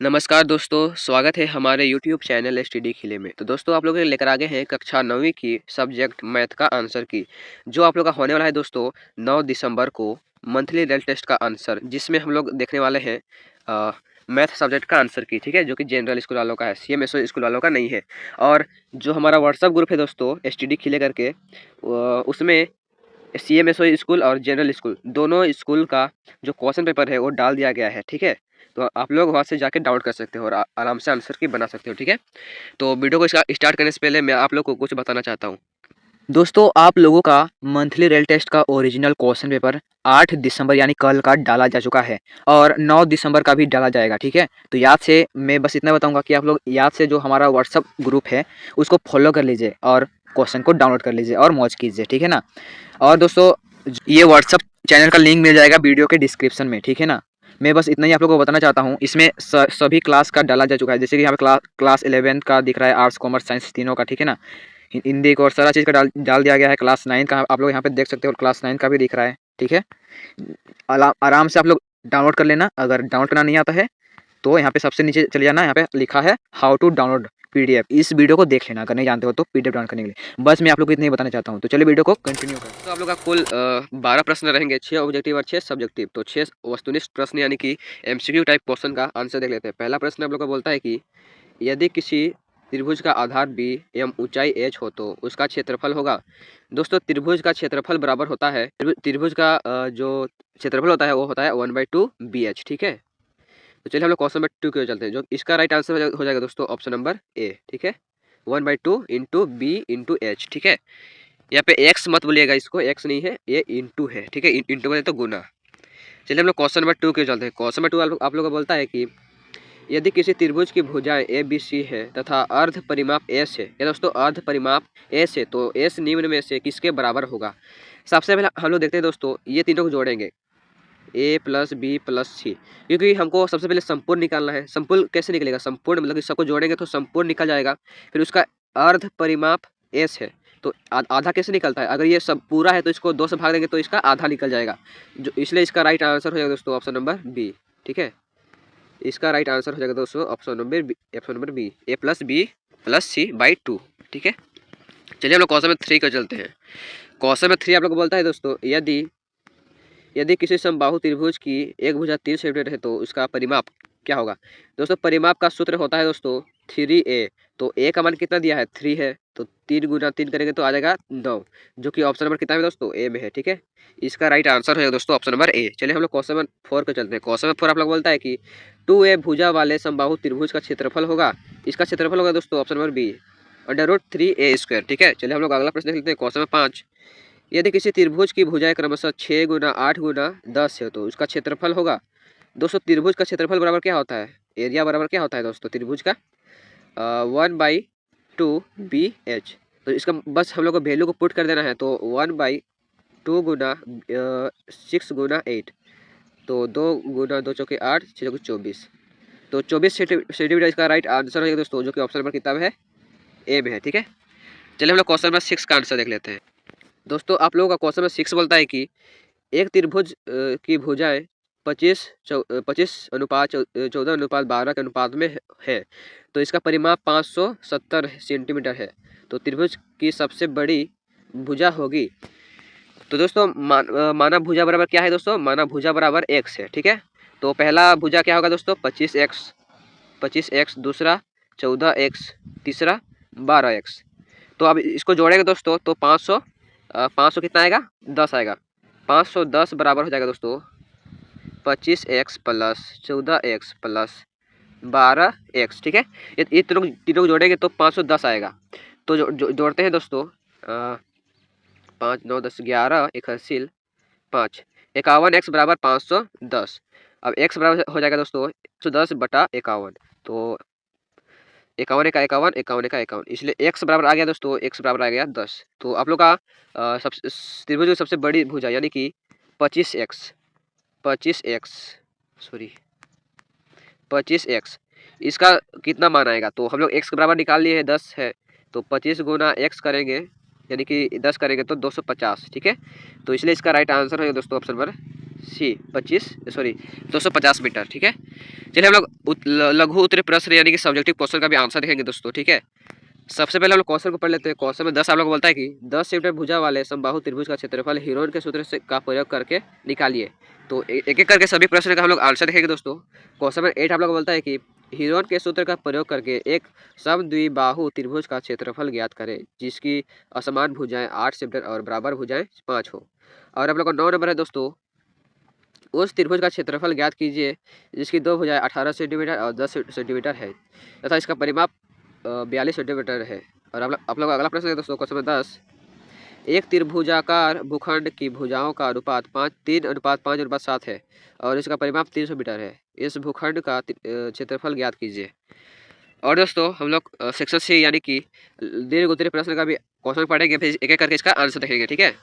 नमस्कार दोस्तों, स्वागत है हमारे यूट्यूब चैनल एसटीडी खिले में। तो दोस्तों आप लोग के लिए लेकर आ गए हैं कक्षा 9वीं की सब्जेक्ट मैथ का आंसर की, जो आप लोग का होने वाला है दोस्तों 9 दिसंबर को मंथली रिजल्ट टेस्ट का आंसर, जिसमें हम लोग देखने वाले हैं मैथ सब्जेक्ट का आंसर की, ठीक है, जो कि जनरल स्कूल वालों का है, सीएमएसओ स्कूल वालों का नहीं है। और जो हमारा व्हाट्सअप ग्रुप है दोस्तों एसटीडी खिले करके, उसमें सीएमएसओ स्कूल और जनरल स्कूल दोनों स्कूल का जो क्वेश्चन पेपर है वो डाल दिया गया है, ठीक है। तो आप लोग वहाँ से जाके डाउनलोड कर सकते हो और आराम से आंसर की बना सकते हो, ठीक है। तो वीडियो को स्टार्ट करने से पहले मैं आप लोग को कुछ बताना चाहता हूँ। दोस्तों आप लोगों का मंथली रियल टेस्ट का ओरिजिनल क्वेश्चन पेपर 8 दिसंबर यानी कल का डाला जा चुका है और 9 दिसंबर का भी डाला जाएगा, ठीक है। तो याद से मैं बस इतना बताऊंगा कि आप लोग याद से जो हमारा व्हाट्सअप ग्रुप है उसको फॉलो कर लीजिए और क्वेश्चन को डाउनलोड कर लीजिए और मौज कीजिए, ठीक है ना। और दोस्तों ये व्हाट्सअप चैनल का लिंक मिल जाएगा वीडियो के डिस्क्रिप्शन में, ठीक है ना। मैं बस इतना ही आप लोगों को बताना चाहता हूँ। इसमें सभी क्लास का डाला जा चुका है, जैसे कि यहाँ पे क्लास 11 का दिख रहा है, आर्ट्स कॉमर्स साइंस तीनों का, ठीक है ना। हिंदी को और सारा चीज़ का डाल दिया गया है। क्लास 9 का आप लोग यहाँ पे देख सकते हो और क्लास 9 का भी दिख रहा है, ठीक है। आराम से आप लोग डाउनलोड कर लेना। अगर डाउनलोड करना नहीं आता है तो यहाँ पे सबसे नीचे चले जाना, यहाँ पे लिखा है हाउ टू डाउनलोड पीडीएफ। इस वीडियो को देख लेना, अगर नहीं जानते हो तो पीडीएफ डाउनलोड करने के लिए। बस मैं आप लोग को इतना ही बताना चाहता हूँ। तो चलिए वीडियो को कंटिन्यू करें। तो आप लोग का कुल 12 प्रश्न रहेंगे, 6 ऑब्जेक्टिव और 6 सब्जेक्टिव। तो 6 वस्तुनिष्ठ प्रश्न यानी कि एमसीक्यू टाइप क्वेश्चन का आंसर देख लेते हैं। पहला प्रश्न आप लोग का बोलता है कि यदि किसी त्रिभुज का आधार बी एवं ऊंचाई एच हो तो उसका क्षेत्रफल होगा। दोस्तों त्रिभुज का क्षेत्रफल बराबर होता है, त्रिभुज का जो क्षेत्रफल होता है वो होता है 1/2 BH, ठीक है। तो चलिए हम लोग क्वेश्चन नंबर 2 की ओर चलते हैं, जो इसका राइट आंसर हो जाएगा दोस्तों ऑप्शन नंबर ए, ठीक है। 1/2 इंटू बी इंटू एच, ठीक है। यहाँ पे एक्स मत बोलिएगा, इसको एक्स नहीं है, ये इंटू है, ठीक है। इंटू बोले तो गुना। चलिए हम लोग क्वेश्चन नंबर 2 की ओर चलते हैं। क्वेश्चन नंबर 2 आप लोग का बोलता है कि यदि किसी त्रिभुज की भुजाएं ए बी सी है तथा अर्ध परिमाप एस है, या दोस्तों अर्ध परिमाप एस है, तो एस निम्न में से किसके बराबर होगा। सबसे पहले हम लोग देखते हैं दोस्तों, ये तीनों को जोड़ेंगे, ए प्लस बी प्लस सी, क्योंकि हमको सबसे पहले संपूर्ण निकालना है। संपूर्ण कैसे निकलेगा, संपूर्ण मतलब कि सबको जोड़ेंगे तो संपूर्ण निकल जाएगा। फिर उसका अर्ध परिमाप एस है तो आधा कैसे निकलता है, अगर ये सब पूरा है तो इसको 2 से भाग देंगे तो इसका आधा निकल जाएगा, जो इसलिए इसका राइट आंसर हो जाएगा दोस्तों ऑप्शन नंबर बी, ठीक है। इसका राइट आंसर हो जाएगा दोस्तों option number b, a plus b plus c by 2, ठीक है। चलिए हम लोग क्वेश्चन नंबर 3 को चलते हैं। क्वेश्चन नंबर 3 आप लोग को बोलता है दोस्तों, यदि यदि किसी समबाहु त्रिभुज की एक भुजा 3 सेंटीमीटर है तो उसका परिमाप क्या होगा। दोस्तों परिमाप का सूत्र होता है दोस्तों 3a। तो a का मान कितना दिया है 3 है, तो 3 गुना 3 करेंगे तो आ जाएगा 9, जो कि ऑप्शन नंबर कितना है दोस्तों ए में है, ठीक है। इसका राइट आंसर हो जाएगा दोस्तों ऑप्शन नंबर ए। चलिए हम लोग क्वेश्चन नंबर 4 को चलते हैं। क्वेश्चन नंबर 4 आप लोग बोलता है कि 2a भुजा वाले समबाहु त्रिभुज का क्षेत्रफल होगा। इसका क्षेत्रफल होगा दोस्तों ऑप्शन नंबर बी, √3a², ठीक है। चलिए हम लोग अगला प्रश्न देख लेते हैं। क्वेश्चन नंबर 5, यदि किसी त्रिभुज की भुजाएं क्रमशः 6 गुना 8 गुना 10 है तो उसका क्षेत्रफल होगा। दोस्तों त्रिभुज का क्षेत्रफल बराबर क्या होता है, एरिया बराबर क्या होता है दोस्तों त्रिभुज का 1/2 BH। तो इसका बस हम लोग को वैल्यू को पुट कर देना है, तो 1/2 गुना 6 गुना 8, तो 2 गुना 2 चौके 8, 6 चौके 24, तो 24 सेंटीमीटर इसका राइट आंसर हो जाएगा दोस्तों, जो कि ऑप्शन नंबर किताब है ए में है, ठीक है। चलिए हम लोग क्वेश्चन नंबर 6 का आंसर देख लेते हैं। दोस्तों आप लोगों का क्वेश्चन नंबर 6 बोलता है कि एक त्रिभुज की भुजाएं 25:14:12 के अनुपात में है, तो इसका परिमाप 570 सेंटीमीटर है, तो त्रिभुज की सबसे बड़ी भुजा होगी। तो दोस्तों माना भुजा बराबर क्या है दोस्तों, माना भुजा बराबर x है, ठीक है। तो पहला भुजा क्या होगा दोस्तों 25x, दूसरा 14x, तीसरा 12x। तो अब इसको जोड़ेंगे दोस्तों तो 500 कितना आएगा 10 आएगा। 510 बराबर हो जाएगा दोस्तों 25x plus 14x plus 12x, ठीक है। ये तीनों को जोड़ेंगे तो 510 आएगा। तो जोड़ते हैं दोस्तों 5 9 10 11 एक हासिल 5, 51x बराबर 510। अब x बराबर हो जाएगा दोस्तों 110/51, तो 51 का 51, 51 का 51, इसलिए x बराबर आ गया दोस्तों, x बराबर आ गया 10। तो आप लोग का त्रिभुज की सबसे बड़ी भुजा यानी कि 25x, इसका कितना मान आएगा, तो हम लोग x के बराबर निकाल लिए है 10 है, तो 25 गुना x करेंगे यानी कि 10 करेंगे तो 250, ठीक है। तो इसलिए इसका राइट आंसर है दोस्तों ऑप्शन नंबर सी 250 मीटर, ठीक है। चलिए हम लोग लघु उत्तरीय प्रश्न यानी कि सब्जेक्टिव क्वेश्चन का भी आंसर देखेंगे दोस्तों, ठीक है। सबसे पहले हम लोग क्वेश्चन को पढ़ लेते हैं। क्वेश्चन में 10 आप लोग को बोलता है कि 10 सेंटीमीटर भुजा वाले समबाहु त्रिभुज का क्षेत्रफल हीरोइन के सूत्र से का प्रयोग करके निकालिए। तो एक एक करके सभी प्रश्न का हम लोग आंसर देखेंगे दोस्तों। क्वेश्चन में 8 आप लोग को बोलता है कि हीरोइन के सूत्र का प्रयोग करके एक समद्विबाहु त्रिभुज का क्षेत्रफल ज्ञात करें जिसकी असमान भुजाएं 8 सेंटीमीटर और बराबर भुजाएं 5 हो। और आप लोग का 9 नंबर है दोस्तों, उस त्रिभुज का क्षेत्रफल ज्ञात कीजिए जिसकी दो भुजाएं 18 सेंटीमीटर और 10 सेंटीमीटर है तथा इसका परिमाप 42 सेंटीमीटर है। और आप लोग अगला प्रश्न है दोस्तों, क्वेश्चन नंबर 10, एक त्रिभुजाकार भूखंड की भुजाओं का अनुपात 3:5:7 है और इसका परिमाप 300 मीटर है। इस भूखंड का क्षेत्रफल ज्ञात कीजिए। और दोस्तों हम लोग सेक्शन सी यानी कि दीर्घ उत्तरीय प्रश्न का भी क्वेश्चन पढ़ेंगे, फिर एक एक करके इसका आंसर देखेंगे, ठीक है।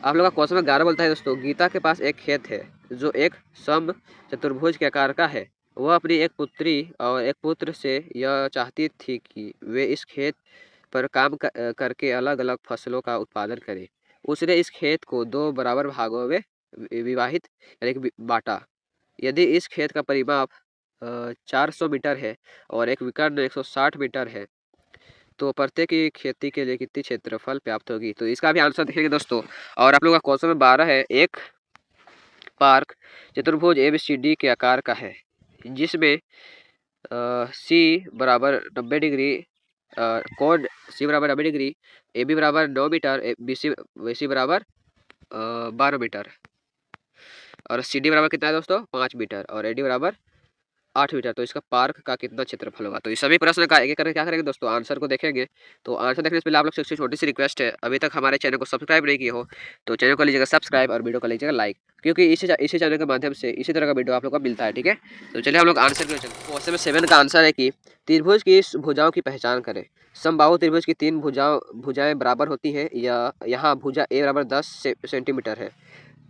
आप लोग का क्वेश्चन में 11 बोलता है दोस्तों, गीता के पास एक खेत है जो एक सम चतुर्भुज के आकार का है। वह अपनी एक पुत्री और एक पुत्र से यह चाहती थी कि वे इस खेत पर काम करके अलग अलग फसलों का उत्पादन करें। उसने इस खेत को दो बराबर भागों में विभाजित यानी कि बांटा। यदि इस खेत का परिमाप 400 मीटर है और एक विकर्ण 160 मीटर है तो प्रत्येक की खेती के लिए कितनी क्षेत्रफल प्राप्त होगी। तो इसका भी आंसर देखेंगे दोस्तों। और आप लोग का क्वेश्चन में 12 है, एक पार्क चतुर्भुज ABCD के आकार का है जिसमें सी बराबर 90 डिग्री, कोण सी बराबर 90 डिग्री, AB बराबर 9 मीटर, BC बराबर 12 मीटर और CD बराबर कितना है दोस्तों 5 मीटर और AD बराबर 8 मीटर। तो इसका पार्क का कितना क्षेत्रफल होगा। तो इस सभी प्रश्न का एक एक करके क्या करेंगे दोस्तों, आंसर को देखेंगे। तो आंसर देखने से पहले आप लोग से छोटी सी रिक्वेस्ट है, अभी तक हमारे चैनल को सब्सक्राइब नहीं किए हो तो चैनल को लीजिएगा सब्सक्राइब और वीडियो को लीजिएगा लाइक, क्योंकि इसी चैनल के माध्यम से इसी तरह का वीडियो आप लोग को मिलता है, ठीक है। तो चलिए हम लोग आंसर की ओर चलते हैं। क्वेश्चन में 7 का आंसर है कि त्रिभुज की भुजाओं की पहचान करें। समबाहु त्रिभुज की 3 भुजाएं बराबर होती हैं या यहाँ भुजा A बराबर 10 सेंटीमीटर है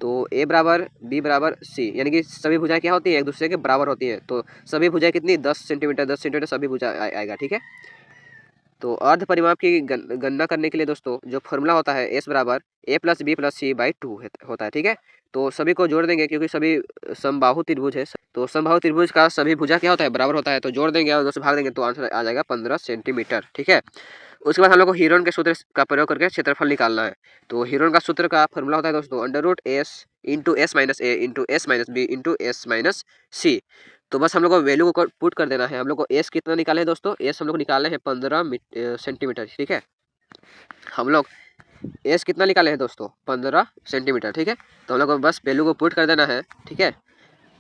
तो A बराबर B बराबर C यानी कि सभी भुजाएं क्या होती है एक दूसरे के बराबर होती है। तो सभी भुजाएं कितनी 10 सेंटीमीटर 10 सेंटीमीटर सभी भुजा आएगा, ठीक है। तो अर्ध परिमाप की गणना करने के लिए दोस्तों जो फॉर्मूला होता है S बराबर A+B+C/2 होता है, ठीक है। तो सभी को जोड़ देंगे क्योंकि सभी समबाहु त्रिभुज है। तो समबाहु त्रिभुज का सभी भुजा क्या होता है बराबर होता है, तो जोड़ देंगे और 2 से भाग देंगे तो आंसर आ जाएगा 15 सेंटीमीटर, ठीक है। उसके बाद हम लोग को हीरोइन के सूत्र का प्रयोग करके क्षेत्रफल निकालना है। तो हीरोइन का सूत्र का फॉर्मूला होता है दोस्तों √S into S minus A into S minus B into S minus C। तो बस हम लोग को वैल्यू को पुट कर देना है। हम लोग को S कितना निकाले हैं दोस्तों, S हम लोग निकाले हैं 15 सेंटीमीटर, ठीक है। हम लोग S कितना निकाले हैं दोस्तों 15 सेंटीमीटर, ठीक है। तो हम लोग को बस वैल्यू को पुट कर देना है, ठीक है।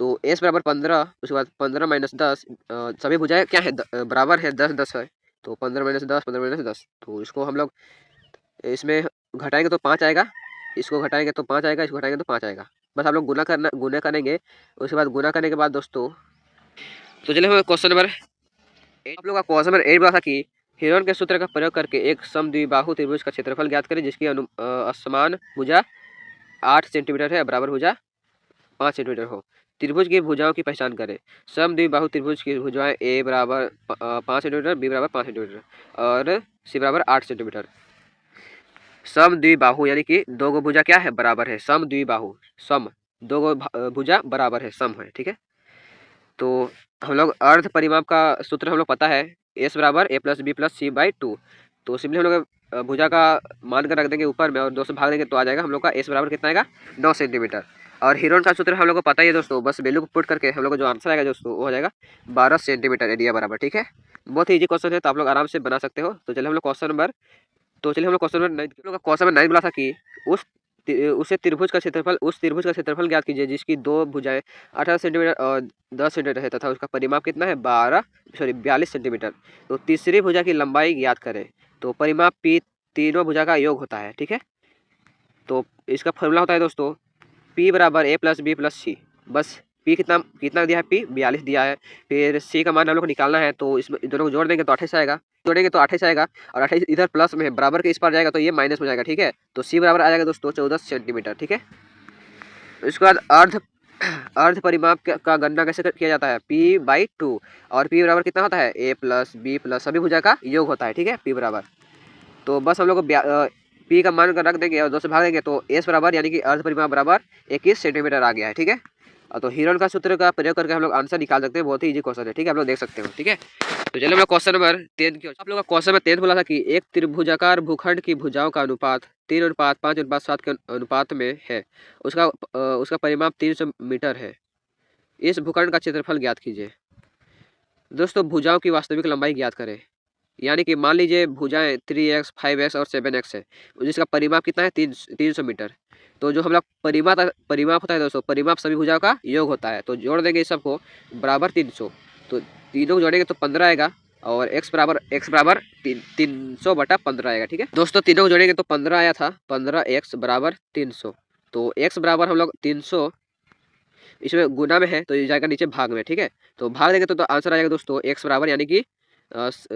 तो S बराबर 15, उसके बाद 15 माइनस 10, सभी भुजाएं क्या है बराबर है 10 10 है तो 15 माइनस 10 15 माइनस 10। तो इसको हम लोग इसमें घटाएंगे तो 5 आएगा, इसको घटाएंगे तो 5 आएगा, इसको घटाएंगे तो 5 आएगा। बस आप लोग गुना करेंगे। उसके बाद गुना करने के बाद दोस्तों तो चलिए हमें क्वेश्चन नंबर 8 आप लोग का क्वेश्चन नंबर 8 बोला था कि हीरोइन के सूत्र का प्रयोग करके एक समद्विबाहु त्रिभुज का क्षेत्रफल ज्ञात करें जिसकी असमान भुजा 8 सेंटीमीटर है बराबर भुजा 5 सेंटीमीटर हो। त्रिभुज की भुजाओं की पहचान करें। समद्विबाहु त्रिभुज की भुजाएं A बराबर 5 सेंटीमीटर, B बराबर 5 सेंटीमीटर और C बराबर 8 सेंटीमीटर। समद्विबाहु यानी कि दो गो भुजा क्या है बराबर है, समद्विबाहु सम दो गो भुजा बराबर है सम है, ठीक है। तो हम लोग अर्ध परिमाप का सूत्र हम लोग पता है S बराबर A+B+C/2। तो सिंपली हम लोग भुजा का मान कर रख देंगे ऊपर में और 2 से भाग देंगे तो आ जाएगा हम लोग का S बराबर कितना आएगा 9 सेंटीमीटर। और हीरोइन का सूत्र हम लोग को पता ही है दोस्तों, बस वैल्यू को पुट करके हम लोग को जो आंसर आएगा दोस्तों वो हो जाएगा 12 सेंटीमीटर एरिया बराबर, ठीक है। बहुत ही ईजी क्वेश्चन है तो आप लोग आराम से बना सकते हो। तो चलिए हम लोग क्वेश्चन नंबर 9 बोला था कि उस त्रिभुज का क्षेत्रफल ज्ञात कीजिए जिसकी दो भुजाएं 18 सेंटीमीटर और 10 सेंटीमीटर है तथा उसका परिमाप कितना है 42 सेंटीमीटर। तो तीसरी भुजा की लंबाई ज्ञात करें। तो परिमाप P तीनों भुजा का योग होता है, ठीक है। तो इसका फॉर्मूला होता है दोस्तों P बराबर A+B+C। बस P कितना कितना दिया है, P 42 दिया है। फिर C का मान हम लोग को निकालना है तो इसमें दोनों को जोड़ देंगे तो 28 आएगा, जोड़ेंगे तो 28 आएगा और 28 इधर प्लस में है बराबर के इस पार जाएगा तो ये माइनस में जाएगा, ठीक है। तो C बराबर आ जाएगा दोस्तों 14 सेंटीमीटर, ठीक है। इसके बाद अर्ध परिमाप का गणना कैसे किया जाता है P/2 और P बराबर कितना होता है A+B+ सभी भुजा का योग होता है, ठीक है, P बराबर। तो बस हम लोग को पी का मान रख देंगे और 2 से भाग देंगे तो एस बराबर यानी कि अर्ध परिमाप बराबर 21 सेंटीमीटर आ गया है। ठीक है, तो हीरोन का सूत्र का प्रयोग करके हम लोग आंसर निकाल सकते हैं। बहुत ही इजी क्वेश्चन है। ठीक है, आप लोग देख सकते हो। ठीक है, तो चलिए हम लोग क्वेश्चन नंबर 10 की आप लोग का क्वेश्चन में 10 बोला था कि एक त्रिभुजाकार भूखंड की भुजाओं का अनुपात 3:5:7 के अनुपात में है। उसका परिमाप 300 मीटर है। इस भूखंड का क्षेत्रफल ज्ञात कीजिए। दोस्तों, भुजाओं की वास्तविक लंबाई ज्ञात करें। यानी कि मान लीजिए भुजाएं 3x 5x और 7x है, जिसका परिमाप कितना है 300 मीटर। तो जो हम लोग परिमाप होता है दोस्तों, परिमाप सभी भुजाओं का योग होता है। तो जोड़ देंगे इस सबको बराबर 300, तो तीनों को जोड़ेंगे तो 15 आएगा और x बराबर 300/15 आएगा। ठीक है दोस्तों, तीनों को जोड़ेंगे तो 15 आया था, 15x बराबर 300। तो x बराबर हम लोग 300 इसमें गुना में है तो ये जाएगा नीचे भाग में। ठीक है, तो भाग देंगे तो आंसर आ जाएगा दोस्तों x बराबर यानी कि x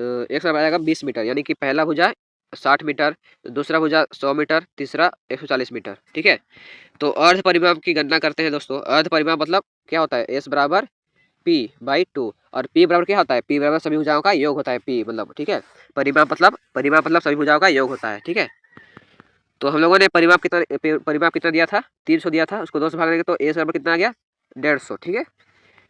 बराबर आएगा 20 मीटर। यानी कि पहला भुजा 60 मीटर, दूसरा भुजा 100 मीटर, तीसरा 140 मीटर। ठीक है, तो अर्ध परिमाप की गणना करते हैं दोस्तों। अर्ध परिमाप मतलब क्या होता है, s बराबर p/2 और p बराबर क्या होता है, p बराबर सभी भुजाओं का योग होता है। p मतलब ठीक है, परिमाप मतलब सभी भुजाओं का योग होता है। ठीक है, तो हम लोगों ने परिमाप कितना दिया था, 300 दिया था, उसको 2 से भाग देंगे तो s बराबर कितना आ गया 150। ठीक है,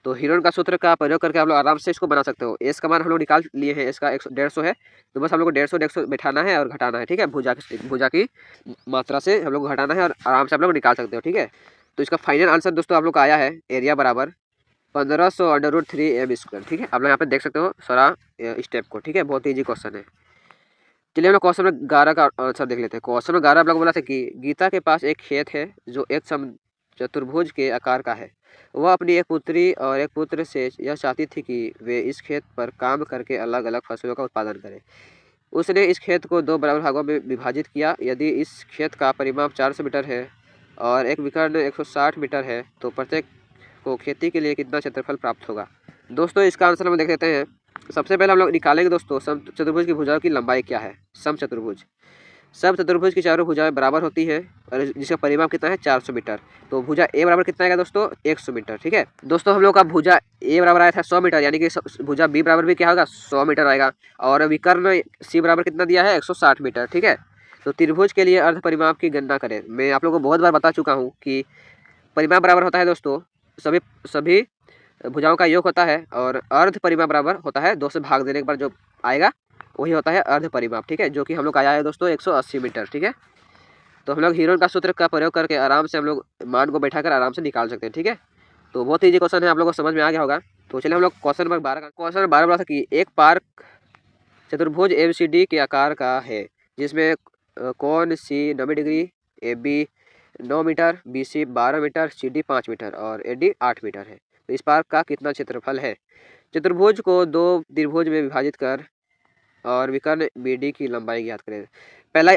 तो हीरोन का सूत्र का प्रयोग करके आप लोग आराम से इसको बना सकते हो। एस का मान हम लोग निकाल लिए हैं, इसका 150 है, तो बस हम लोग को 150 बैठाना है और घटाना है। ठीक है, भुजा की मात्रा से हम लोग घटाना है और आराम से आप लोग निकाल सकते हो। ठीक है, तो इसका फाइनल आंसर दोस्तों आप लोग का आया है एरिया बराबर 1500√3m²। ठीक है, आप लोग यहाँ पे देख सकते हो सारा स्टेप को। ठीक है, बहुत ईजी क्वेश्चन है। चलिए हम लोग क्वेश्चन में 11 का आंसर देख लेते हैं। क्वेश्चन में 11 आप लोग बोला था कि गीता के पास एक खेत है जो एक चतुर्भुज के आकार का है। वह अपनी एक पुत्री और एक पुत्र से यह चाहती थी कि वे इस खेत पर काम करके अलग अलग फसलों का उत्पादन करें। उसने इस खेत को 2 बराबर भागों में विभाजित किया। यदि इस खेत का परिमाप 400 मीटर है और एक विकर्ण 160 मीटर है तो प्रत्येक को खेती के लिए कितना क्षेत्रफल प्राप्त होगा। दोस्तों, इसका आंसर हम देख लेते हैं। सबसे पहले हम लोग निकालेंगे दोस्तों समचतुर्भुज की भुजाओं की लंबाई क्या है। समचतुर्भुज की चारों भुजाएं बराबर होती है और जिसका परिमाप कितना है 400 मीटर। तो भुजा ए बराबर कितना आएगा दोस्तों 100 मीटर। ठीक है दोस्तों, हम लोग का भुजा ए बराबर आया था 100 मीटर, यानी कि भुजा बी बराबर भी क्या होगा 100 मीटर आएगा और विकर्ण सी बराबर कितना दिया है 160 मीटर। ठीक है, तो त्रिभुज के लिए अर्ध परिमाप की गणना करें। मैं आप लोगों को बहुत बार बता चुका हूँ कि परिमाप बराबर होता है दोस्तों सभी भुजाओं का योग होता है और अर्ध परिमाप बराबर होता है 2 से भाग देने के बाद जो आएगा वही होता है अर्ध परिमाप। ठीक है, जो कि हम लोग आया है दोस्तों 180 मीटर। ठीक है, तो हम लोग हीरोन का सूत्र का प्रयोग करके आराम से हम लोग मान को बैठाकर आराम से निकाल सकते हैं। ठीक है, तो बहुत ईजी क्वेश्चन है, आप लोगों को समझ में आ गया होगा। तो चलिए हम लोग क्वेश्चन नंबर 12 बोला था कि एक पार्क चतुर्भुज ABCD के आकार का है जिसमें कोण C 90 degree, AB 9 metre, BC 12 metre, CD 5 metre और AD 8 मीटर है। तो इस पार्क का कितना क्षेत्रफल है। चतुर्भुज को 2 त्रिभुज में विभाजित कर और विकर्ण BD की लंबाई ज्ञात करें। पहला